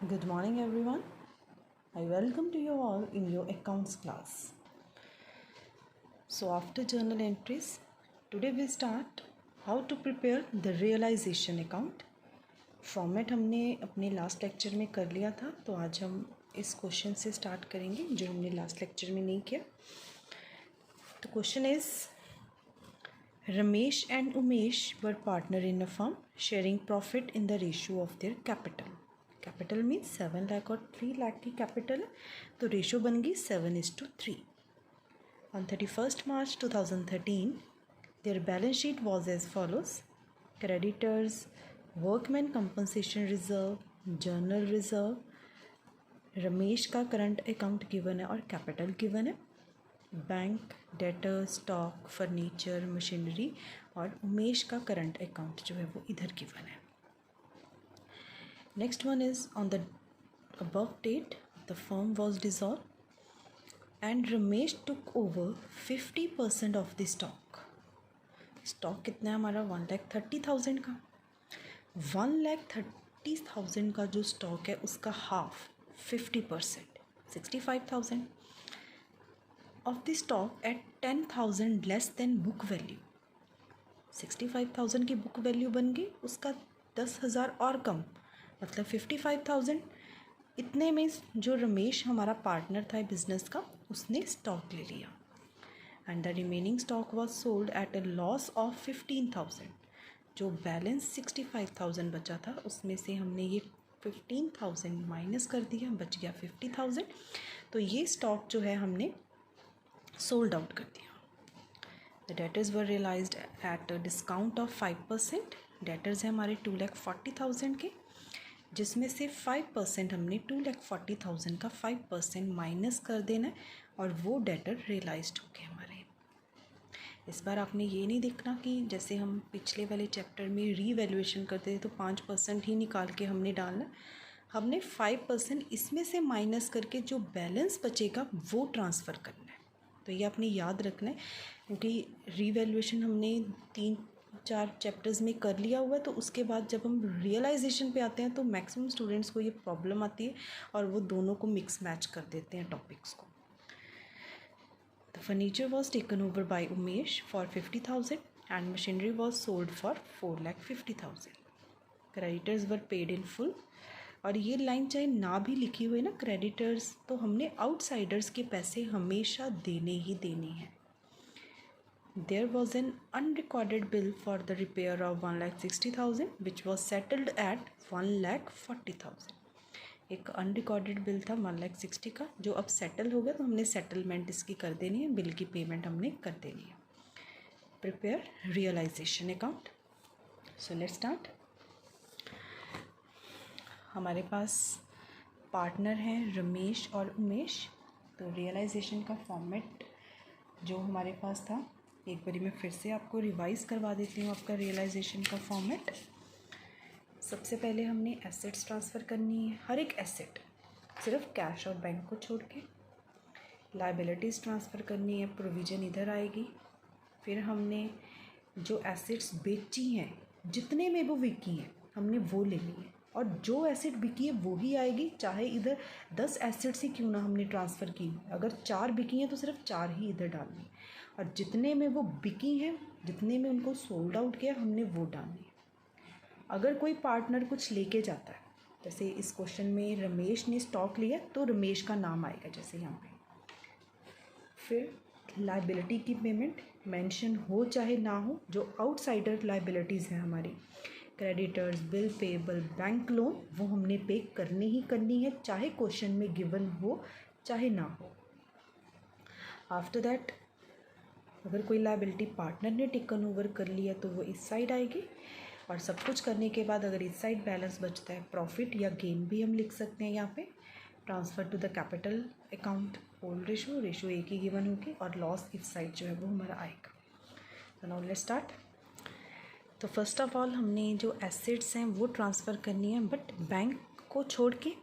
Good morning, everyone. I welcome to you all in your accounts class. So, after journal entries, today we start how to prepare the realization account. Format हमने अपने last lecture में कर लिया था, तो आज हम इस क्वेश्चन से स्टार्ट करेंगे जो हमने लास्ट लेक्चर में नहीं किया. तो question is Ramesh and Umesh were partner in a firm, sharing profit in the ratio of their capital. Capital means 7 lakh और 3 लाख की कैपिटल है, तो रेशो बन गई 7:3. On 31st March 2013 their balance sheet was as follows. Creditors, workman compensation reserve, general reserve. Ramesh का current account given है और capital given है. Bank, debtor, stock, furniture, machinery और उमेश का करंट अकाउंट जो है वो इधर गिवन है. Next one is on the above date the firm was dissolved and Ramesh took over 50% of the stock. Stock कितना है हमारा 1,30,000 का. 1,30,000 का जो स्टॉक है उसका half 50% 65,000 of the stock at 10,000 less than book value. 65,000 की बुक वैल्यू बन गई, उसका 10,000 और कम मतलब 55,000. इतने में जो रमेश हमारा पार्टनर था बिजनेस का उसने स्टॉक ले लिया and the remaining stock was sold at a loss of 15,000. जो बैलेंस 65,000 बचा था उसमें से हमने ये 15,000 माइनस कर दिया, बच गया 50,000. तो ये स्टॉक जो है हमने सोल्ड आउट कर दिया. The debtors were realised at a discount of 5%. Debtors है हमारे 2,40,000 के, जिसमें से 5% हमने 2,40,000 का 5% माइनस कर देना है और वो डेटर रियलाइज्ड हो गए हमारे. इस बार आपने ये नहीं देखना कि जैसे हम पिछले वाले चैप्टर में रीवैल्यूएशन करते थे तो 5% ही निकाल के हमने डालना. हमने 5% इसमें से माइनस करके जो बैलेंस बचेगा वो ट्रांसफ़र करना है. तो ये आपने याद रखना है क्योंकि रीवैल्यूएशन हमने 3-4 चैप्टर्स में कर लिया हुआ है, तो उसके बाद जब हम रियलाइजेशन पे आते हैं तो मैक्सिमम स्टूडेंट्स को ये प्रॉब्लम आती है और वो दोनों को मिक्स मैच कर देते हैं टॉपिक्स को. The furniture was taken over by Umesh for 50,000 and machinery was sold for 4,50,000. Creditors were paid in full. और ये लाइन चाहे ना भी लिखी हुई ना क्रेडिटर्स, तो हमने आउटसाइडर्स के पैसे हमेशा देने ही देने हैं. There was an unrecorded bill for the repair of 1,60,000 which was settled at 1,40,000. एक अनरिकॉर्डेड बिल था 1,60,000 का जो अब सेटल हो गया, तो हमने सेटलमेंट इसकी कर देनी है, बिल की पेमेंट हमने कर देनी है. Prepare realisation account. So let's start. हमारे पास पार्टनर हैं रमेश और उमेश. तो रियलाइजेशन का फॉर्मेट जो हमारे पास था एक बारी मैं फिर से आपको रिवाइज़ करवा देती हूँ. आपका रियलाइजेशन का फॉर्मेट, सबसे पहले हमने एसेट्स ट्रांसफ़र करनी है, हर एक एसेट सिर्फ कैश और बैंक को छोड़ के. लायबिलिटीज़ ट्रांसफ़र करनी है, प्रोविज़न इधर आएगी. फिर हमने जो एसेट्स बेची हैं जितने में वो बिकी हैं हमने वो ले ली है, और जो एसेट बिकी है वो ही आएगी, चाहे इधर 10 एसेट्स ही क्यों ना हमने ट्रांसफ़र की. अगर 4 बिकी हैं तो सिर्फ 4 ही इधर डालनी है, और जितने में वो बिकी हैं जितने में उनको सोल्ड आउट किया हमने वो डालनी है. अगर कोई पार्टनर कुछ लेके जाता है, जैसे इस क्वेश्चन में रमेश ने स्टॉक लिया तो रमेश का नाम आएगा जैसे यहाँ पे. फिर लायबिलिटी की पेमेंट मेंशन हो चाहे ना हो, जो आउटसाइडर लायबिलिटीज़ हैं हमारी, creditors, bill payable, bank loan, वो हमने पे करनी ही करनी है, चाहे क्वेश्चन में गिवन हो चाहे ना हो. आफ्टर दैट अगर कोई लायबिलिटी पार्टनर ने टेकन ओवर कर लिया तो वो इस साइड आएगी, और सब कुछ करने के बाद अगर इस साइड बैलेंस बचता है, प्रॉफिट या गेन भी हम लिख सकते हैं यहाँ पे. Transfer to the capital account old ratio एक ही गिवन होगी, और लॉस इस साइड जो है वो हमारा आएगा. तो नाउ लेट्स स्टार्ट. तो फर्स्ट ऑफ ऑल हमने जो एसेट्स हैं वो ट्रांसफ़र करनी है, बट बैंक को छोड़ के.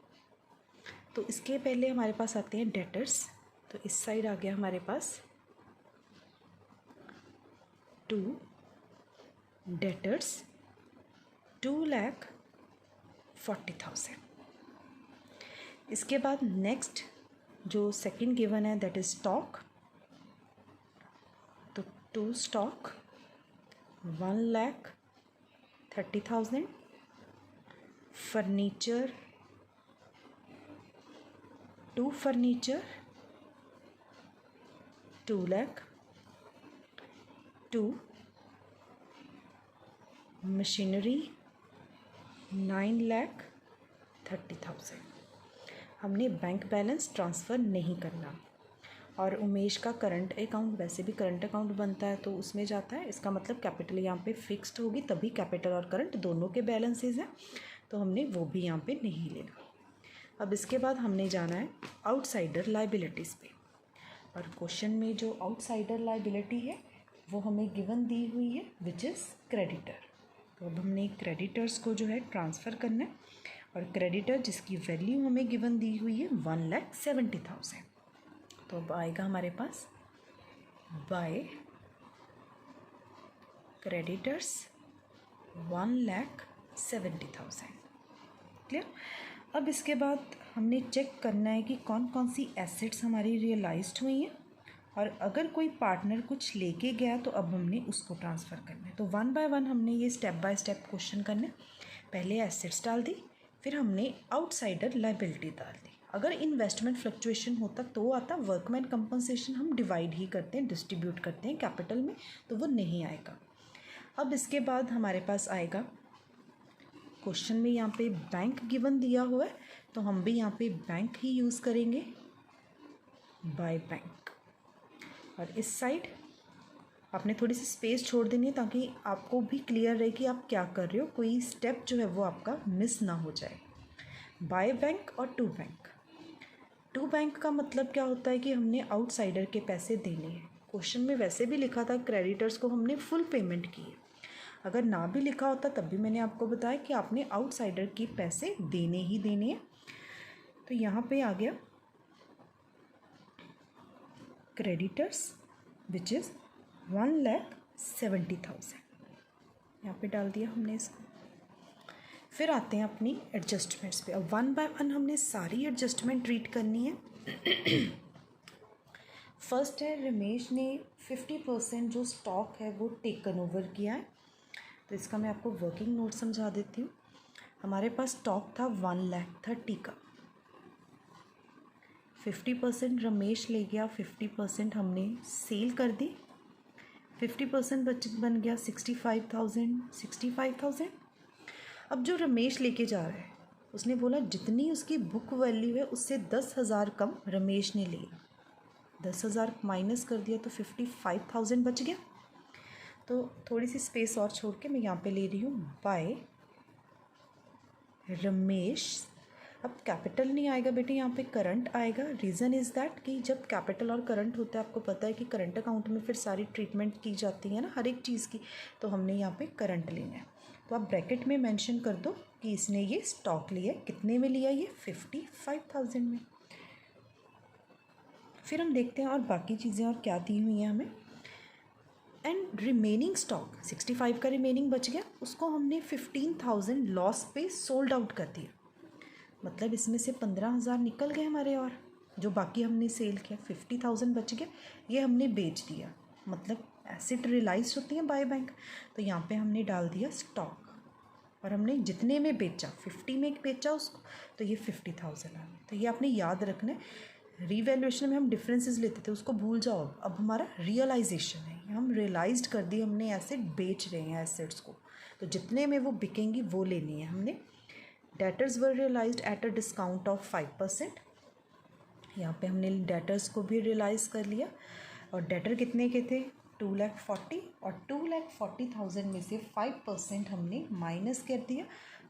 तो इसके पहले हमारे पास आते हैं डेटर्स. तो इस साइड आ गया हमारे पास 2 डेटर्स 2,40,000. इसके बाद नेक्स्ट जो सेकंड गिवन है दैट इज स्टॉक। तो to stock 1,30,000, furniture to furniture 2 lakh, to machinery 9,30,000। हमने बैंक बैलेंस ट्रांसफ़र नहीं करना और उमेश का करंट अकाउंट वैसे भी करंट अकाउंट बनता है तो उसमें जाता है। इसका मतलब कैपिटल यहाँ पे फिक्स्ड होगी, तभी कैपिटल और करंट दोनों के बैलेंसेस हैं, तो हमने वो भी यहाँ पे नहीं लेना। अब इसके बाद हमने जाना है आउटसाइडर लाइबिलिटीज़ पे, और क्वेश्चन में जो आउटसाइडर लाइबिलिटी है वो हमें गिवन दी हुई है विच इज़ क्रेडिटर। तो अब हमने क्रेडिटर्स को जो है ट्रांसफ़र करना है, और क्रेडिटर जिसकी वैल्यू हमें गिवन दी हुई है 1,70,000। तो अब आएगा हमारे पास बाय क्रेडिटर्स 1,70,000। क्लियर। अब इसके बाद हमने चेक करना है कि कौन कौन सी एसेट्स हमारी रियलाइज्ड हुई हैं, और अगर कोई पार्टनर कुछ लेके गया तो अब हमने उसको ट्रांसफ़र करना है। तो वन बाय वन हमने ये स्टेप बाय स्टेप क्वेश्चन करना है। पहले एसेट्स डाल दी, फिर हमने आउटसाइडर लाइबिलिटी डाल दी। अगर इन्वेस्टमेंट फ्लक्चुएशन होता तो आता, वर्कमैन कंपनसेशन हम डिवाइड ही करते हैं, डिस्ट्रीब्यूट करते हैं कैपिटल में, तो वो नहीं आएगा। अब इसके बाद हमारे पास आएगा क्वेश्चन में यहाँ पे बैंक गिवन दिया हुआ है, तो हम भी यहाँ पे बैंक ही यूज़ करेंगे, बाय बैंक। और इस साइड आपने थोड़ी सी स्पेस छोड़ देनी है ताकि आपको भी क्लियर रहे कि आप क्या कर रहे हो, कोई स्टेप जो है वो आपका मिस ना हो जाए। बाय बैंक और टू बैंक। टू बैंक का मतलब क्या होता है कि हमने आउटसाइडर के पैसे देने हैं। क्वेश्चन में वैसे भी लिखा था क्रेडिटर्स को हमने फुल पेमेंट की है, अगर ना भी लिखा होता तब भी मैंने आपको बताया कि आपने आउटसाइडर के पैसे देने ही देने हैं। तो यहाँ पे आ गया क्रेडिटर्स विच इज़ 1,70,000, यहाँ पे डाल दिया हमने इसको। फिर आते हैं अपनी एडजस्टमेंट्स पे। अब वन बाय वन हमने सारी एडजस्टमेंट ट्रीट करनी है। फर्स्ट है रमेश ने 50% जो स्टॉक है वो टेकन ओवर किया है, तो इसका मैं आपको वर्किंग नोट समझा देती हूँ। हमारे पास स्टॉक था 1,30,000 का, 50% रमेश ले गया, 50% हमने सेल कर दी, 50% बन गया 65,000। अब जो रमेश लेके जा रहा है उसने बोला जितनी उसकी बुक वैल्यू है उससे 10,000 कम रमेश ने लिया, 10,000 माइनस कर दिया तो 55,000 बच गया। तो थोड़ी सी स्पेस और छोड़ के मैं यहाँ पे ले रही हूँ बाय रमेश। अब कैपिटल नहीं आएगा बेटे, यहाँ पे करंट आएगा। रीज़न इज़ दैट कि जब कैपिटल और करंट होता है, आपको पता है कि करंट अकाउंट में फिर सारी ट्रीटमेंट की जाती है ना हर एक चीज़ की, तो हमने यहाँ पे करंट लेना है। तो आप ब्रैकेट में मेंशन कर दो कि इसने ये स्टॉक लिया है, कितने में लिया ये 55,000 में। फिर हम देखते हैं और बाकी चीज़ें और क्या दी हुई हैं हमें। एंड रिमेनिंग स्टॉक 65 का रिमेनिंग बच गया, उसको हमने 15,000 लॉस पे सोल्ड आउट कर दिया। मतलब इसमें से 15,000 निकल गए हमारे, और जो बाकी हमने सेल किया 50,000 बच गया, ये हमने बेच दिया। मतलब एसेट रियलाइज होती हैं बाय बैंक, तो यहाँ पे हमने डाल दिया स्टॉक, और हमने जितने में बेचा 50 में बेचा उसको, तो ये 50,000 आ गया। तो ये आपने याद रखना है। रीवैल्यूएशन में हम डिफरेंसेस लेते थे, उसको भूल जाओ। अब हमारा रियलाइजेशन है, हम रियलाइज्ड कर दी, हमने एसेट बेच रहे हैं एसेट्स को, तो जितने में वो बिकेंगी वो लेनी है हमने। Debtors were realised at a discount of 5%, यहाँ पे हमने डेटर्स को भी रियलाइज़ कर लिया। और डेटर कितने के थे 2,40,000, और 2,40,000 में से 5% हमने माइनस कर दिया,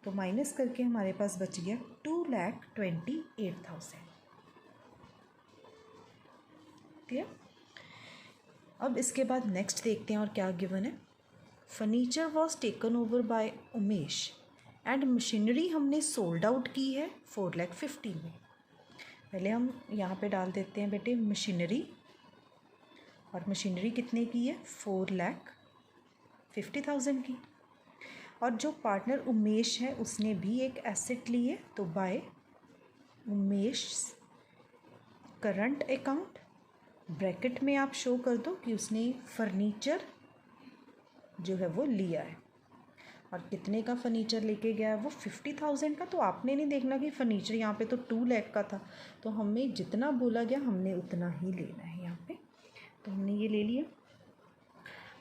तो माइनस करके हमारे पास बच गया 2,28,000। क्लियर। अब इसके बाद नेक्स्ट देखते हैं और क्या गिवन है। Furniture was taken over by Umesh and machinery हमने सोल्ड आउट की है 4,50,000 में। पहले हम यहाँ पे डाल देते हैं बेटे मशीनरी, और मशीनरी कितने की है 4,50,000 की। और जो पार्टनर उमेश है उसने भी एक एसेट ली है, तो by Umesh current account, bracket में आप शो कर दो कि उसने फर्नीचर जो है वो लिया है, और कितने का फर्नीचर लेके गया है वो 50,000 का। तो आपने नहीं देखना कि फर्नीचर यहाँ पे तो 2 लाख का था, तो हमें जितना बोला गया हमने उतना ही लेना है यहाँ पे, तो हमने ये ले लिया।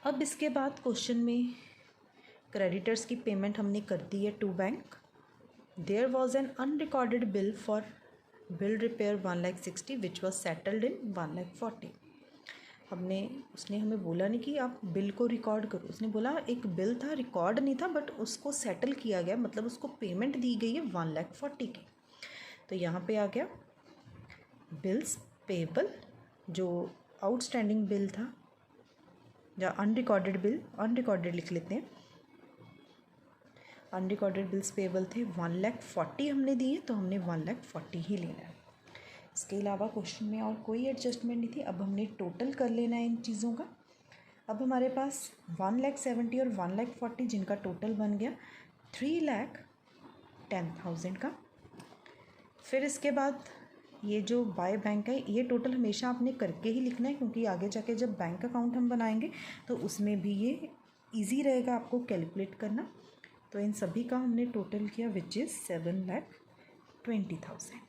अब इसके बाद क्वेश्चन में क्रेडिटर्स की पेमेंट हमने कर दी है to bank. There was an unrecorded bill for bill repair 1,60,000 which was settled in 1,40,000। उसने हमें बोला नहीं कि आप बिल को रिकॉर्ड करो, उसने बोला एक बिल था, रिकॉर्ड नहीं था, बट उसको सेटल किया गया, मतलब उसको पेमेंट दी गई है 1,40,000 की। तो यहाँ पे आ गया बिल्स पेबल, जो आउटस्टैंडिंग बिल था, या अनरिकॉर्डेड बिल, अनरिकॉर्डेड लिख लेते हैं, अनरिकॉर्डेड बिल्स पेबल थे 1,40,000 हमने दिए, तो हमने 1,40,000 ही लेना है। इसके अलावा क्वेश्चन में और कोई एडजस्टमेंट नहीं थी। अब हमने टोटल कर लेना है इन चीज़ों का। अब हमारे पास 1,70,000 और 1,40,000 जिनका टोटल बन गया 3,10,000 का। फिर इसके बाद ये जो बाय बैंक है, ये टोटल हमेशा आपने करके ही लिखना है, क्योंकि आगे जाके जब बैंक अकाउंट हम बनाएंगे तो उसमें भी ये ईजी रहेगा आपको कैलकुलेट करना। तो इन सभी का हमने टोटल किया विच इज़ 7,20,000।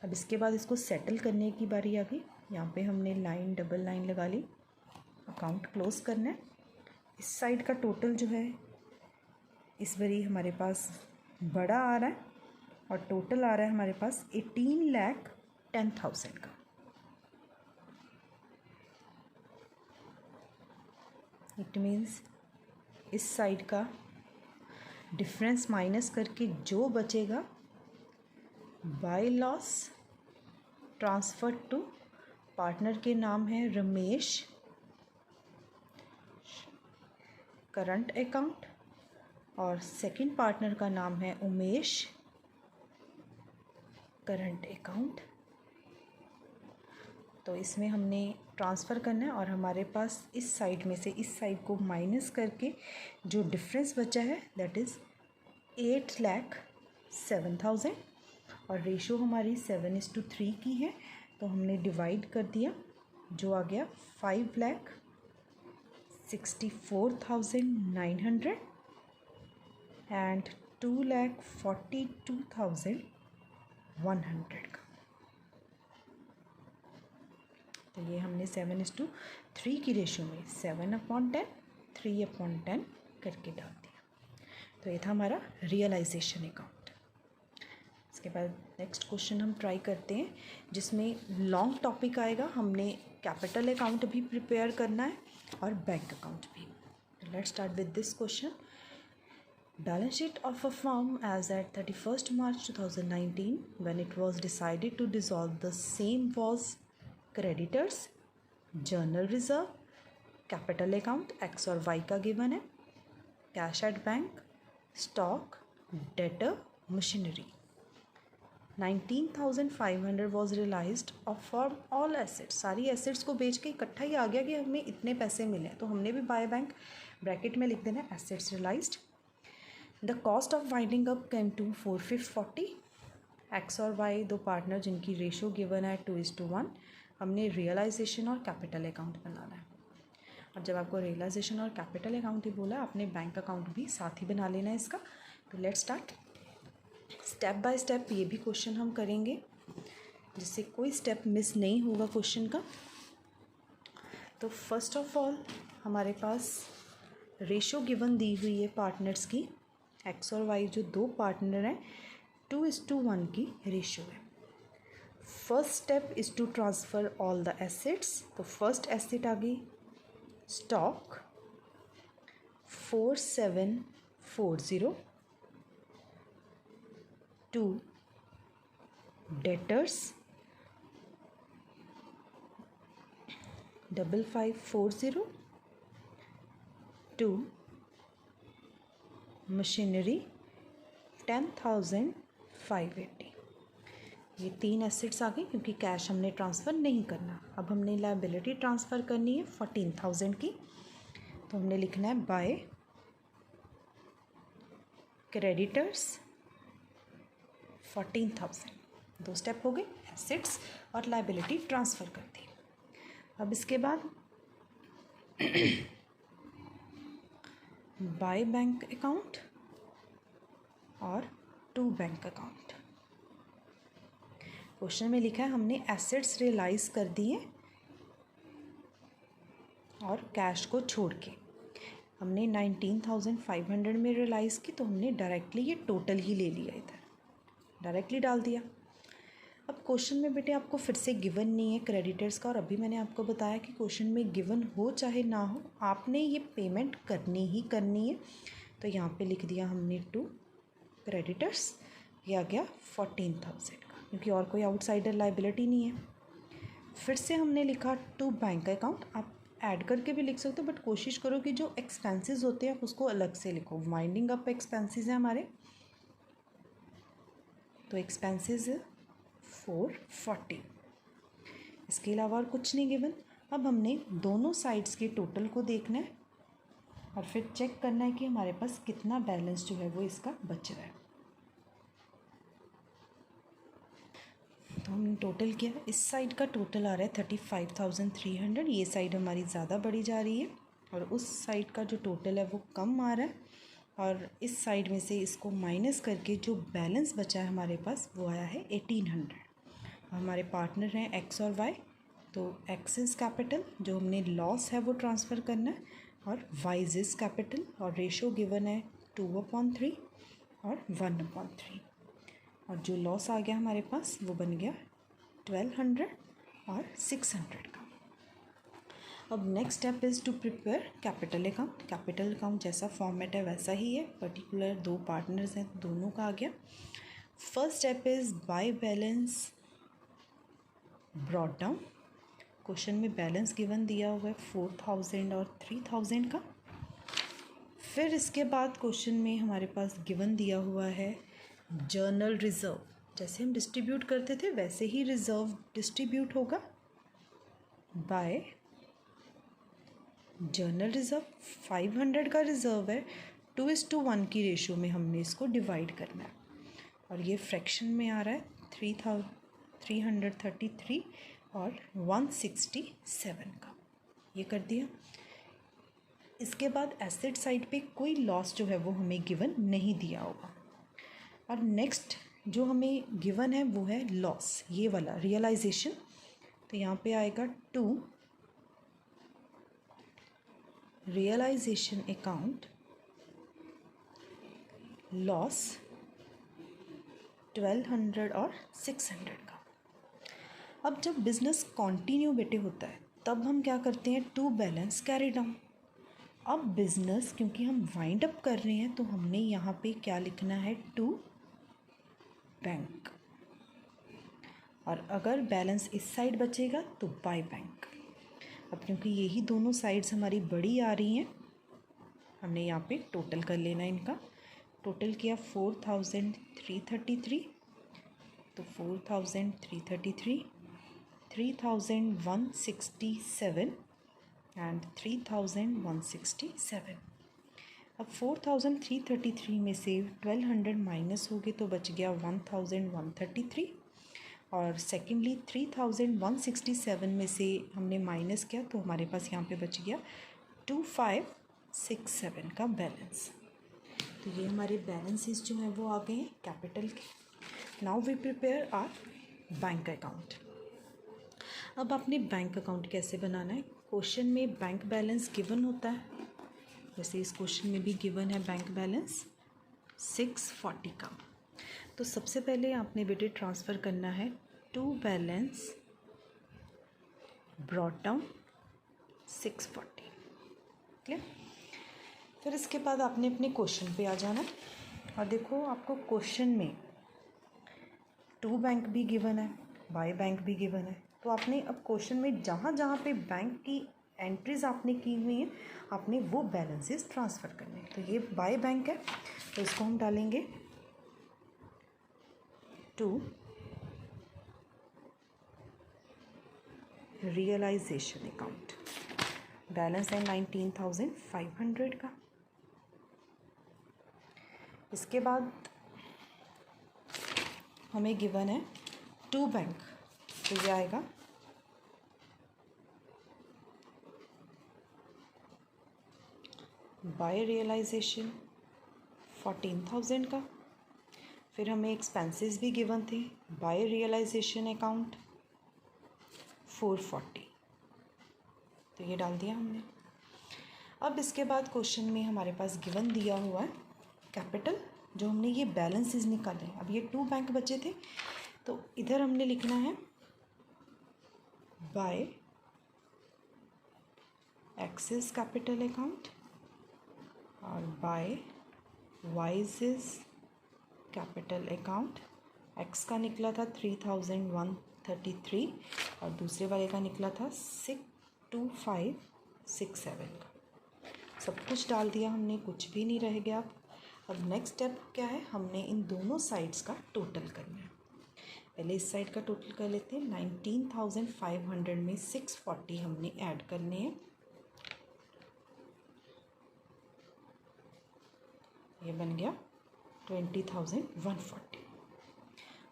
अब इसके बाद इसको सेटल करने की बारी आ गई। यहाँ पे हमने लाइन, डबल लाइन लगा ली, अकाउंट क्लोज करना है। इस साइड का टोटल जो है इस बारी हमारे पास बड़ा आ रहा है, और टोटल आ रहा है हमारे पास 18,10,000 का। इट मीन्स इस साइड का डिफरेंस माइनस करके जो बचेगा by loss transfer to partner के नाम है रमेश, करंट अकाउंट, और सेकंड पार्टनर का नाम है उमेश, करंट अकाउंट। तो इसमें हमने ट्रांसफ़र करना है, और हमारे पास इस साइड में से इस साइड को माइनस करके जो डिफरेंस बचा है दैट इज़ 8,07,000, और रेशो हमारी 7:3 की है, तो हमने डिवाइड कर दिया, जो आ गया 5,64,900 एंड 2,42,100 का। तो ये हमने 7:3 की रेशो में 7/10, 3/10 करके डाल दिया। तो ये था हमारा रियलाइजेशन अकाउंट। इसके बाद नेक्स्ट क्वेश्चन हम ट्राई करते हैं, जिसमें लॉन्ग टॉपिक आएगा। हमने कैपिटल अकाउंट भी प्रिपेयर करना है और बैंक अकाउंट भी। Let's start with this question. Balance sheet of a firm as at 31st March 2019 when it was decided to dissolve the same was creditors, journal reserve, capital account x और y का given है, cash at bank, stock, debtor, machinery। 19,500 was realized of from all assets। सारी assets को बेच के इकट्ठा ही आ गया कि हमें इतने पैसे मिले, तो हमने भी बाय बैंक ब्रैकेट में लिख देना है assets realized। The cost of winding up came to 4,540। X और वाई दो पार्टनर जिनकी रेशो गिवन है 2:1। हमने रियलाइजेशन और कैपिटल अकाउंट बनाना है, और जब आपको रियलाइजेशन और कैपिटल अकाउंट ही बोला, आपने बैंक अकाउंट भी साथ ही बना लेना है इसका। तो let's start. Step by step ये भी क्वेश्चन हम करेंगे, जिससे कोई स्टेप मिस नहीं होगा क्वेश्चन का। तो फर्स्ट ऑफ ऑल हमारे पास रेशो गिवन दी हुई है पार्टनर्स की, एक्स और वाई जो दो पार्टनर हैं, 2:1 की रेशो है। First step is to transfer all the assets. तो फर्स्ट एसेट आ गई stock 4,740 to debtors 5,540 to machinery 10,580। ये 3 एसेट्स आ गई, क्योंकि कैश हमने ट्रांसफ़र नहीं करना। अब हमने लायबिलिटी ट्रांसफ़र करनी है 14,000 की, तो हमने लिखना है बाय क्रेडिटर्स 14,000। दो स्टेप हो गए, एसेट्स और लाइबिलिटी ट्रांसफ़र कर दी। अब इसके बाद बाय बैंक अकाउंट और टू बैंक अकाउंट। क्वेश्चन में लिखा है हमने एसेट्स रियलाइज कर दिए और कैश को छोड़ के। हमने 19,500 में रियलाइज़ की, तो हमने डायरेक्टली ये टोटल ही ले लिया, इधर डायरेक्टली डाल दिया। अब क्वेश्चन में बेटे आपको फिर से गिवन नहीं है क्रेडिटर्स का, और अभी मैंने आपको बताया कि क्वेश्चन में गिवन हो चाहे ना हो आपने ये पेमेंट करनी ही करनी है। तो यहाँ पे लिख दिया हमने टू क्रेडिटर्स, ये आ गया 14,000 का, क्योंकि और कोई आउटसाइडर लाइबिलिटी नहीं है। फिर से हमने लिखा टू बैंक अकाउंट, आप ऐड करके भी लिख सकते हो, बट कोशिश करो कि जो एक्सपेंसेस होते हैं आप उसको अलग से लिखो। वाइंडिंग अप एक्सपेंसेस हैं हमारे, तो एक्सपेंसेस 440, इसके अलावा और कुछ नहीं गिवन। अब हमने दोनों साइड्स के टोटल को देखना है और फिर चेक करना है कि हमारे पास कितना बैलेंस जो है वो इसका बच रहा है। तो हमने टोटल किया, इस साइड का टोटल आ रहा है 35,300, ये साइड हमारी ज़्यादा बढ़ी जा रही है और उस साइड का जो टोटल है वो कम आ रहा है, और इस साइड में से इसको माइनस करके जो बैलेंस बचा है हमारे पास वो आया है 1800। हमारे पार्टनर हैं एक्स और वाई, तो एक्स इज़ कैपिटल, जो हमने लॉस है वो ट्रांसफ़र करना है, और वाई इज़ कैपिटल, और रेशो गिवन है 2/3 और 1/3, और जो लॉस आ गया हमारे पास वो बन गया 1200 और 600 का। अब next step is to prepare capital account. Capital account जैसा फॉर्मेट है वैसा ही है, पर्टिकुलर दो पार्टनर्स हैं दोनों का आ गया। First step is by balance brought down. Question में बैलेंस गिवन दिया हुआ है 4,000 और 3,000 का। फिर इसके बाद क्वेश्चन में हमारे पास गिवन दिया हुआ है जर्नल रिज़र्व, जैसे हम डिस्ट्रीब्यूट करते थे वैसे ही रिज़र्व डिस्ट्रीब्यूट होगा बाय जर्नल रिज़र्व। 500 का रिज़र्व है, 2:1 की रेशो में हमने इसको डिवाइड करना है, और ये फ्रैक्शन में आ रहा है 333 और 167 का, ये कर दिया। इसके बाद एसेट साइड पे कोई लॉस जो है वो हमें गिवन नहीं दिया होगा, और नेक्स्ट जो हमें गिवन है वो है लॉस, ये वाला रियलाइजेशन। तो यहाँ पे आएगा टू रियलाइजेशन अकाउंट लॉस 1200 और 600 का। अब जब बिज़नेस कॉन्टिन्यू बेटे होता है तब हम क्या करते हैं, टू बैलेंस कैरी डाउन। अब बिज़नेस क्योंकि हम वाइंड अप कर रहे हैं तो हमने यहाँ पे क्या लिखना है, टू बैंक, और अगर बैलेंस इस साइड बचेगा तो बाय बैंक। अब क्योंकि यही दोनों साइड्स हमारी बड़ी आ रही हैं, हमने यहाँ पे टोटल कर लेना है इनका। टोटल किया 4,333, तो 4,333, 3,167 एंड 3,167। अब 4,333 में से 1,200 माइनस हो गए तो बच गया 1,133, और सेकेंडली 3,167 में से हमने माइनस किया तो हमारे पास यहाँ पे बच गया 2,567 का बैलेंस। तो ये हमारे बैलेंसेस जो हैं वो आ गए हैं कैपिटल के। Now we prepare our bank account. अब आपने बैंक अकाउंट कैसे बनाना है, क्वेश्चन में बैंक बैलेंस गिवन होता है, जैसे इस क्वेश्चन में भी गिवन है बैंक बैलेंस 640 का। तो सबसे पहले आपने बेटे ट्रांसफ़र करना है to balance brought down 640, clear. फिर इसके बाद आपने अपने क्वेश्चन पे आ जाना, और देखो आपको क्वेश्चन में टू बैंक भी गिवन है, बाय बैंक भी गिवन है, तो आपने अब क्वेश्चन में जहाँ जहाँ पे बैंक की एंट्रीज आपने की हुई हैं आपने वो बैलेंसेस ट्रांसफ़र करने हैं। तो ये बाय बैंक है तो इसको हम डालेंगे टू रियलाइजेशन अकाउंट। बैलेंस है 19,500 का। इसके बाद हमें गिवन है टू बैंक, तो ये आएगा बाय रियलाइजेशन 14,000 का। फिर हमें एक्सपेंसेस भी गिवन थे, बाय रियलाइजेशन अकाउंट 440, तो ये डाल दिया हमने। अब इसके बाद क्वेश्चन में हमारे पास गिवन दिया हुआ है कैपिटल, जो हमने ये बैलेंसेस निकाले। अब ये टू बैंक बचे थे, तो इधर हमने लिखना है बाय एक्सिस कैपिटल अकाउंट और by Y's capital account. X का निकला था 3,133 और दूसरे वाले का निकला था 62567 का। सब कुछ डाल दिया हमने, कुछ भी नहीं रह गया। अब नेक्स्ट स्टेप क्या है, हमने इन दोनों साइड्स का टोटल करना है। पहले इस साइड का टोटल कर लेते हैं। 19,500 में 640 हमने ऐड करने हैं, ये बन गया 20,140।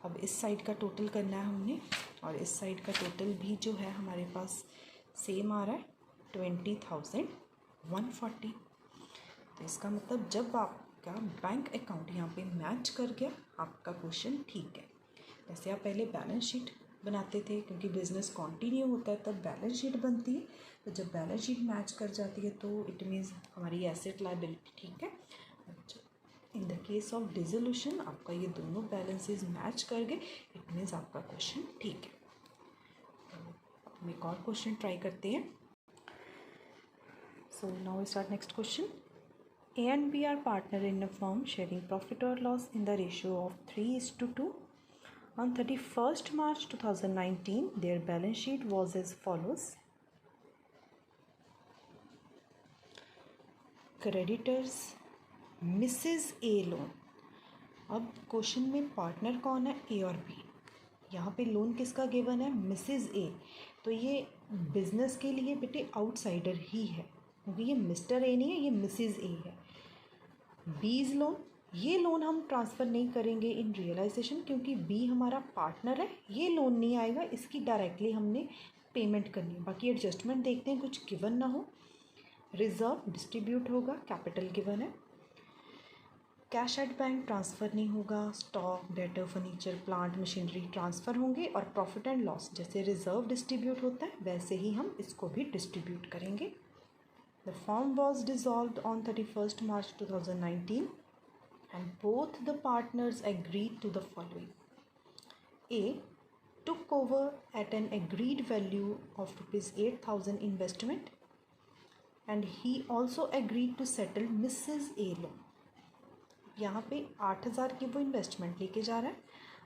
अब इस साइड का टोटल करना है हमने, और इस साइड का टोटल भी जो है हमारे पास सेम आ रहा है 20,140। तो इसका मतलब जब आपका बैंक अकाउंट यहाँ पे मैच कर गया, आपका क्वेश्चन ठीक है। जैसे आप पहले बैलेंस शीट बनाते थे, क्योंकि बिजनेस कंटिन्यू होता है तब बैलेंस शीट बनती है, तो जब बैलेंस शीट मैच कर जाती है तो इट मीन्स हमारी एसेट लायबिलिटी ठीक है। In the case of dissolution आपका ये दोनों बैलेंसेस मैच कर गए, इट मीन्स आपका क्वेश्चन ठीक है। अब हम एक और क्वेश्चन ट्राई करते हैं। So now we start next question. A and B are partner in a firm sharing profit or loss in the ratio of 3:2. On 31st March 2019, their balance sheet was as follows. Creditors Mrs. A loan. अब question में partner कौन है, ए और B. यहाँ पे loan किसका given है, Mrs ए। तो ये बिजनेस के लिए बेटे आउटसाइडर ही है, क्योंकि ये मिस्टर ए नहीं है, ये मिसेज ए है। बीज लोन, ये लोन हम ट्रांसफ़र नहीं करेंगे इन रियलाइजेशन, क्योंकि बी हमारा पार्टनर है, ये लोन नहीं आएगा, इसकी डायरेक्टली हमने पेमेंट करनी है। बाकी एडजस्टमेंट देखते हैं कुछ गिवन ना हो। रिजर्व डिस्ट्रीब्यूट होगा, कैपिटल गिवन है। कैश एट बैंक ट्रांसफ़र नहीं होगा। Stock, debtor, furniture, plant, machinery transfer होंगे। और प्रॉफिट एंड लॉस, जैसे रिजर्व डिस्ट्रीब्यूट होता है वैसे ही हम इसको भी डिस्ट्रीब्यूट करेंगे। The firm was dissolved on 31st March 2019 and both the partners agreed to the following. A took over at an agreed value of rupees 8,000 investment and he also agreed to settle Mrs. A loan. यहाँ पे 8,000 की वो investment लेके जा रहा है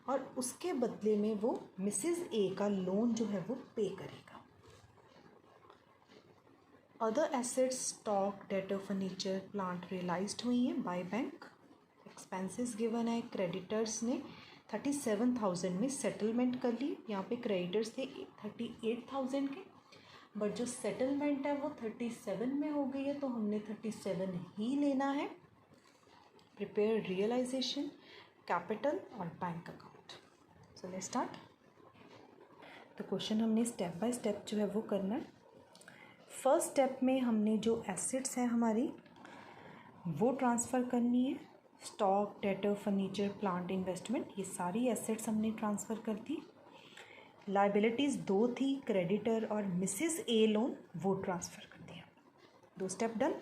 और उसके बदले में वो मिसेज ए का लोन जो है वो पे करेगा। Other assets, stock, debtor, furniture, plant realised हुई हैं बाय बैंक। एक्सपेंसेस गिवन है। क्रेडिटर्स ने 37,000 में सेटलमेंट कर ली। यहाँ पे क्रेडिटर्स थे 38,000 के, बट जो सेटलमेंट है वो 37 में हो गई है, तो हमने 37 ही लेना है। प्रिपेयर रियलाइजेशन, कैपिटल और bank account. So let's start. तो क्वेश्चन हमने स्टेप बाय स्टेप जो है वो करना है। फर्स्ट स्टेप में हमने जो एसेट्स हैं हमारी वो ट्रांसफ़र करनी है। Stock, debtor, furniture, plant, investment, ये सारी एसेट्स हमने ट्रांसफ़र कर दी। लाइबिलिटीज़ 2 थी, क्रेडिटर और मिसेज ए लोन, वो ट्रांसफ़र कर दिया। 2 step done.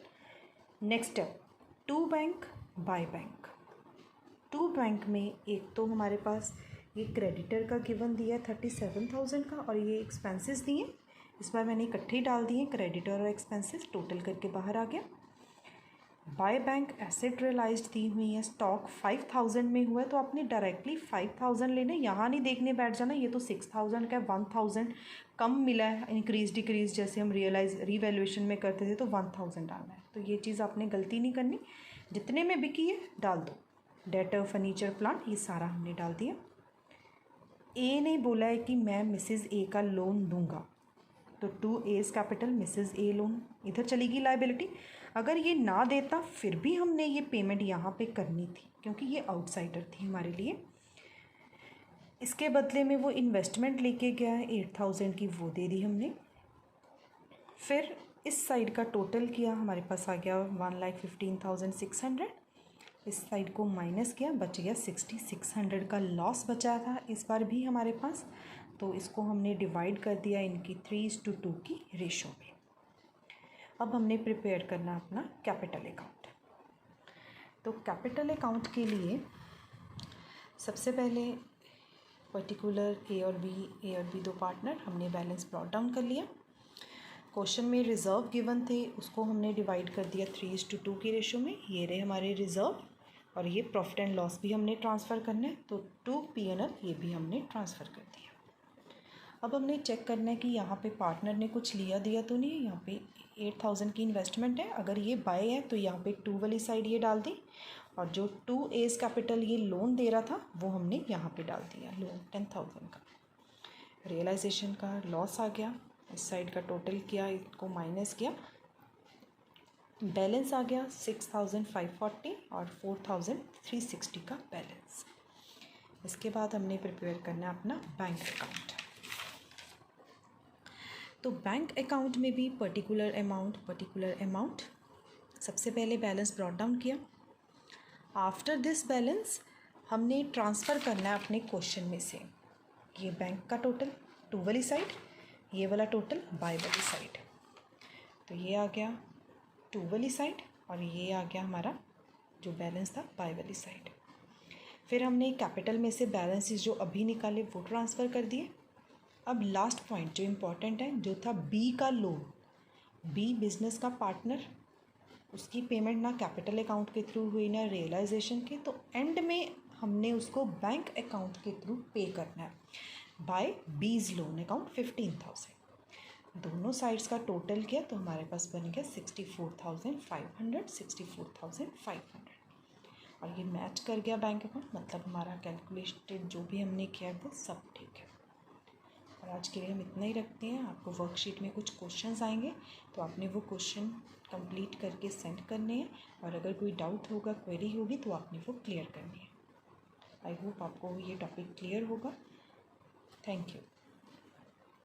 Next step, to bank by bank. To bank में एक तो हमारे पास ये क्रेडिटर का गिवन दिया है 37,000 का, और ये एक्सपेंसेस दिए, इस बार मैंने इकट्ठे ही डाल दिए क्रेडिटर और एक्सपेंसेस, टोटल करके बाहर आ गया। बाय बैंक एसेट रियलाइज्ड दी हुई है। स्टॉक 5,000 में हुआ है, तो आपने डायरेक्टली 5,000 लेने, यहाँ नहीं देखने बैठ जाना ये तो 6,000 का 1,000 कम मिला है, इंक्रीज डिक्रीज जैसे हम रीवैल्यूएशन में करते थे तो 1,000 डालना है। तो ये चीज़ आपने गलती नहीं करनी, जितने में बिकी है डाल दो। डेटर, फर्नीचर, प्लांट, ये सारा हमने डाल दिया। ए ने बोला है कि मैं मिसेज ए का लोन दूंगा, तो 2 as capital Mrs A loan, इधर चलेगी लाइबिलिटी। अगर ये ना देता फिर भी हमने ये पेमेंट यहाँ पे करनी थी, क्योंकि ये आउटसाइडर थी हमारे लिए। इसके बदले में वो इन्वेस्टमेंट लेके गया है 8,000 की, वो दे दी हमने। फिर इस साइड का टोटल किया, हमारे पास आ गया 1,15,600। इस साइड को माइनस किया, बच गया 6,600 का लॉस बचा था इस बार भी हमारे पास। तो इसको हमने डिवाइड कर दिया इनकी 3:2 की रेशो में। अब हमने प्रिपेयर करना अपना कैपिटल अकाउंट। तो कैपिटल अकाउंट के लिए सबसे पहले पर्टिकुलर ए और बी दो पार्टनर, हमने बैलेंस ब्रॉट डाउन कर लिया। क्वेश्चन में रिज़र्व गिवन थे, उसको हमने डिवाइड कर दिया 3:2 की रेशो में। ये रहे हमारे रिज़र्व, और ये प्रॉफिट एंड लॉस भी हमने ट्रांसफ़र करना है, तो टू P&L ये भी हमने ट्रांसफ़र कर दिया। अब हमने चेक करना है कि यहाँ पे पार्टनर ने कुछ लिया दिया तो नहीं है। यहाँ पे 8,000 की इन्वेस्टमेंट है, अगर ये बाय है तो यहाँ पे 2 वाली साइड ये डाल दी, और जो 2A's कैपिटल ये लोन दे रहा था वो हमने यहाँ पे डाल दिया, लोन 10,000 का। रियलाइजेशन का लॉस आ गया, इस साइड का टोटल किया, इसको माइनस किया, बैलेंस आ गया 6,540 और 4,360 का बैलेंस। इसके बाद हमने प्रिपेयर करना है अपना बैंक अकाउंट। तो बैंक अकाउंट में भी पर्टिकुलर अमाउंट सबसे पहले बैलेंस ब्रॉट डाउन किया। आफ्टर दिस बैलेंस हमने ट्रांसफ़र करना है अपने क्वेश्चन में से, ये बैंक का टोटल 2 वाली साइड, ये वाला टोटल बाय वाली साइड। तो ये आ गया 2 वाली साइड, और ये आ गया हमारा जो बैलेंस था बाय वाली साइड। फिर हमने कैपिटल में से बैलेंसेस जो अभी निकाले वो ट्रांसफ़र कर दिए। अब लास्ट पॉइंट जो इम्पोर्टेंट है, जो था बी का लोन, बी बिजनेस का पार्टनर, उसकी पेमेंट ना कैपिटल अकाउंट के थ्रू हुई ना रियलाइजेशन के, तो एंड में हमने उसको बैंक अकाउंट के थ्रू पे करना है बाय बीज लोन अकाउंट 15,000। दोनों साइड्स का टोटल किया तो हमारे पास बन गया 64,500 और ये मैच कर गया बैंक अकाउंट, मतलब हमारा कैलकुलेटेड जो भी हमने किया है वो सब ठीक है। और आज के लिए हम इतना ही रखते हैं। आपको वर्कशीट में कुछ क्वेश्चंस आएंगे, तो आपने वो क्वेश्चन कंप्लीट करके सेंड करने हैं, और अगर कोई डाउट होगा, क्वेरी होगी, तो आपने वो क्लियर करनी है। आई होप आपको ये टॉपिक क्लियर होगा। Thank you.